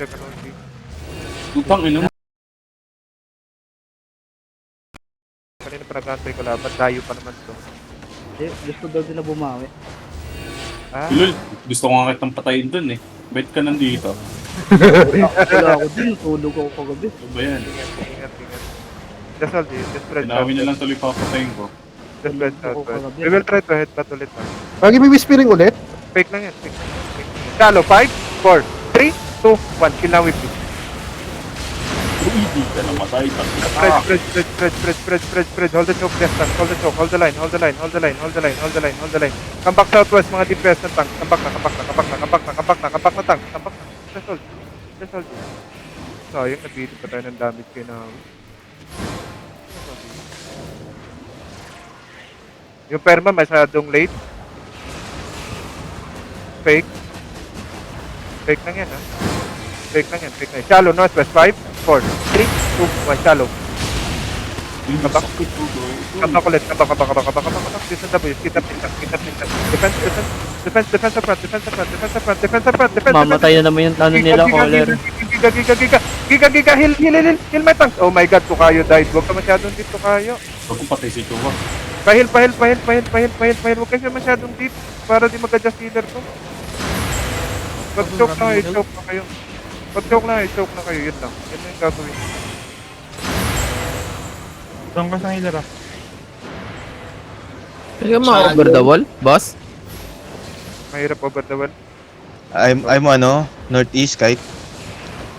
second ulti. Utang ino. Kanina pa nag-antay ko laban, dayo pa naman to. Gusto daw din na bumawi. Ah, Lul, gusto ko nga kitang patayin dun eh. Bait ka nandito. Wala ako din, tulog ako kagabi. Ano ba yan? ingat. Just hold it, just spread Pinawi na lang tuloy papatayin ko. Just spread out. We will try to headbutt ulit na. Lagi may whispering ulit. Fake lang yan, fake lang yan. Shallow, 5, 4, 3, 2, 1. Kill now with me. Hindi ka namatay. Spread. Hold the choke, left tank. Hold the choke, hold the line. Come back southwest, mga DPS ng tank. Come back na tank. Just hold. Sayang, nabili pa tayo ng damage kay Nawi. Yung perma masyadong late. Fake lang yan, ha? Fake lang yan. Shallow, northwest, 5, 4, 3, 2, 1, shallow. Kabak ulit. This is the boys. Kita pintas. Defense up front. Mamatay na naman yung ano nila, caller. Giga, heal my tanks. Oh my god, Tukayo died. Huwag ka masyadong deep, Tukayo. Huwag kong patay si Chua. Pahil. Huwag kayo masyadong deep para di mag-adjust healer ko. Pag-choke na kayo. Choke na kayo. Yun lang. Yun na yung gagawin. Saan ka sa healer ah? Kaya over the wall, boss? Mahirap over the wall. I'm northeast kahit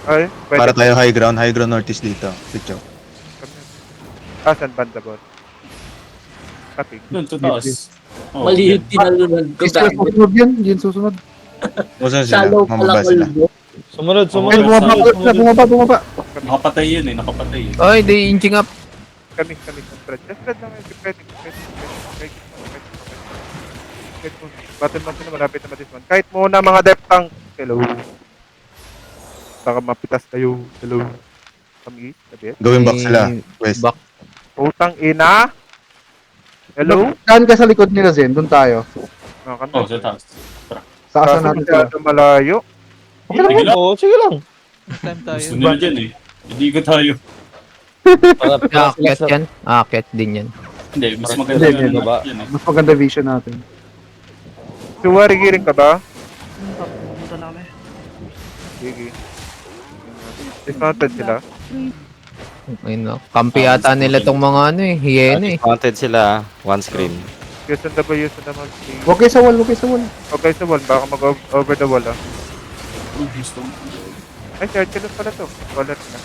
Ay, para pwede. tayo high ground northeast dito. Picho. Saan banda boss? Kapig. Doon, sa taas. Oh, Mali yung tinalunod ko Is dahil. susunod yan? Yan susunod. Saan sila? Shallow pala Mamaba sila. kolbo. Sumunod. Ay, Bumaba. Nakapatay yun eh, nakapatay yun. Oy, they inching up. Kami spread. Just spread lang yun. Pwede. Battle man sila, malapit na this one. Kahit muna mga depth tank. Hello. Baka mapitas kayo. Hello. Kami, sabi. Going back sila. West. Back. Utang ina. Hello. Saan ka sa likod nila, Zen? Doon tayo. Oh, sa taas. Sa asa natin sila. Malayo. Okay lang Sige lang. po. Sige lang. Gusto nila dyan eh. Hindi ko tayo. Aakyat yan. Aakyat din yan. Hindi, mas maganda Hindi, yung baba. yan eh. Mas maganda vision natin. Suwari giring ka ba? Punta na kami. Sige. Dismounted sila. Ayun na. Kampi yata nila tong mga ano eh. Hyena eh. Dismounted sila, one screen. Use on the wall, use on the wall. Huwag kayo sa wall. Okay sa wall, baka mag-over the wall ah. Oh, gusto mo. Ay, si Archilus pala to. Color na.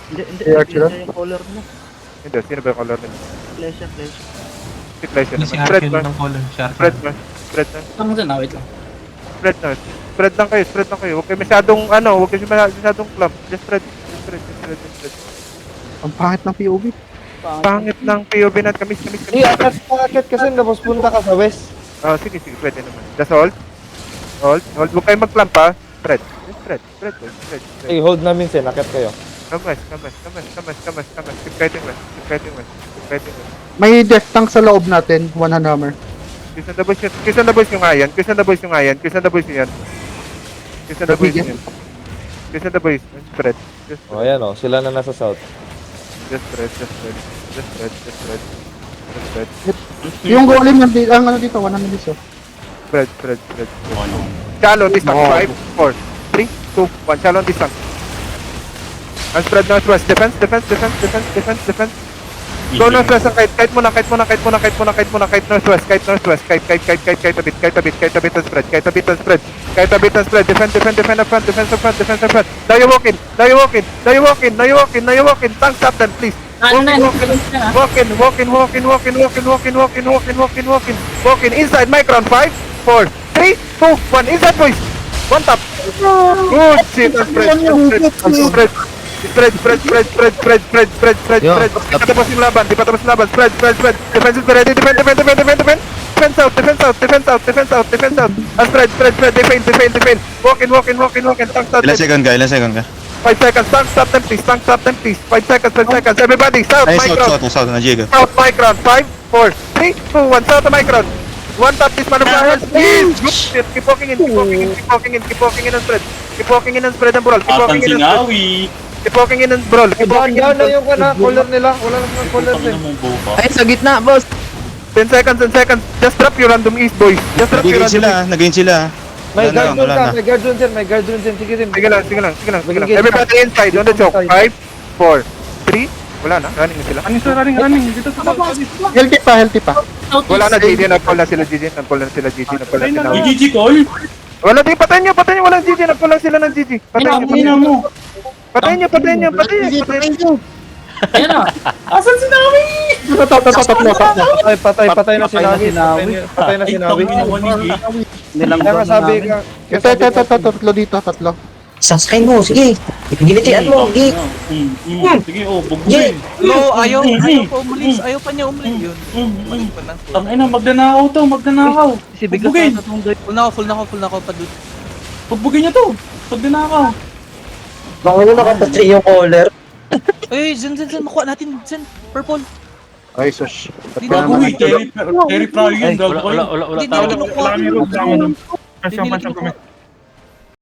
Hindi Kaya sila? yung color mo. Hindi, sino ba yung color nila? Flesh. Si Fleisha naman. Spread mo. Spread mo. Tama dyan na, wait lang. Spread na. Spread lang kayo. Huwag kayo masyadong, huwag kayo masyadong clump. Just spread. Ang pangit ng POV. Pangit ng POV na kamis. Akit kasi tapos punta ka sa west. Sige, pwede naman. Just hold. Hold. Huwag kayo mag-clump ha. Spread. Just spread. Hey, hold namin Sen. Akit kayo. Come west. Keep fighting west. May death tank sa loob natin. One hand hammer. Kiss on the boys yung ayan. Kiss on the boys yan. Kiss on the boys. Spread. Just spread. ayan sila na nasa south. Just spread. Yung golem nandito, ang ano dito, 100 dito. Spread. Ano? Shallow distance. 5, 4, 3, 2, 1. Shallow distance. And spread northwest. Defense. Go northwest ang kite muna. Kite northwest. Kite a bit and spread. Defend up front. Now you walk in. Tank stop them, please. Walk in. Inside Micron. 5, 4, 3, 2, 1. Inside boys. One tap. Good shit. Spread. Di pa tapos yung laban. Spread. Defense ready. Defend out. And spread. Defend. Walk in. Tank stop Ilan them. second ka? 5 seconds. Tank stop them, please. 5 seconds. Everybody, south Ay, Micron. south na Jiga. South Micron. 5, 4, 3, 2, 1. South Micron. One tap this motherfucker. Please. Good shit. Keep walking in and spread. Keep walking in and spread and brawl. Keep Atan walking in and spread. sinawi. Keep walking in and brawl. Keep walking in and brawl. yung color nila. Wala naman color Putang na mong buka. Ay, sa gitna, boss! 10 seconds, 10 seconds. Just drop your random east, boys. Just drop your Nag-gain random east. sila, nag-gain sila. May Wala na, guard dun wala ka, na. may guard dun dyan, may guard dun dyan. Sige rin. Sige lang, sige lang, sige lang, sige lang. Magiging- Everybody inside, on the choke. 5, 4, 3. Wala na, running na sila. Running. Dito sa Healthy pa. Wala na, GG. Nag-call na sila, GG. Nag-call na sila, GG. Nag-call na sila. GG call. Wala, di, patayin nyo. Walang GG. Nag-call lang sila ng GG. Patayin nyo, Ina mo. patayin nyo. Ayan na. Asan sinawi? Patay na si Navi. Patay na si Navi. Nilang Kaya nga sabi ka, Ito, tatlo dito, tatlo. Sasakay mo, sige. Ipinilitian mo, sige. Sige, bugbuin. Jay! No, ayaw pa umalis. Ayaw pa niya umalis yun. Balik pa lang. Tangina, magnanakaw to, magnanakaw. Si bigla Bugin. sa itong dive. Full na ako pa doon. Pagbugin niya to. Magnanakaw. Baka mo nakapatri yung caller. Ay, Zen, makuha natin. Zen, purple. Ay, sus. Gago eh, Terry Pryor yun, gago kayo. Hindi natin makuha. Hindi natin makuha.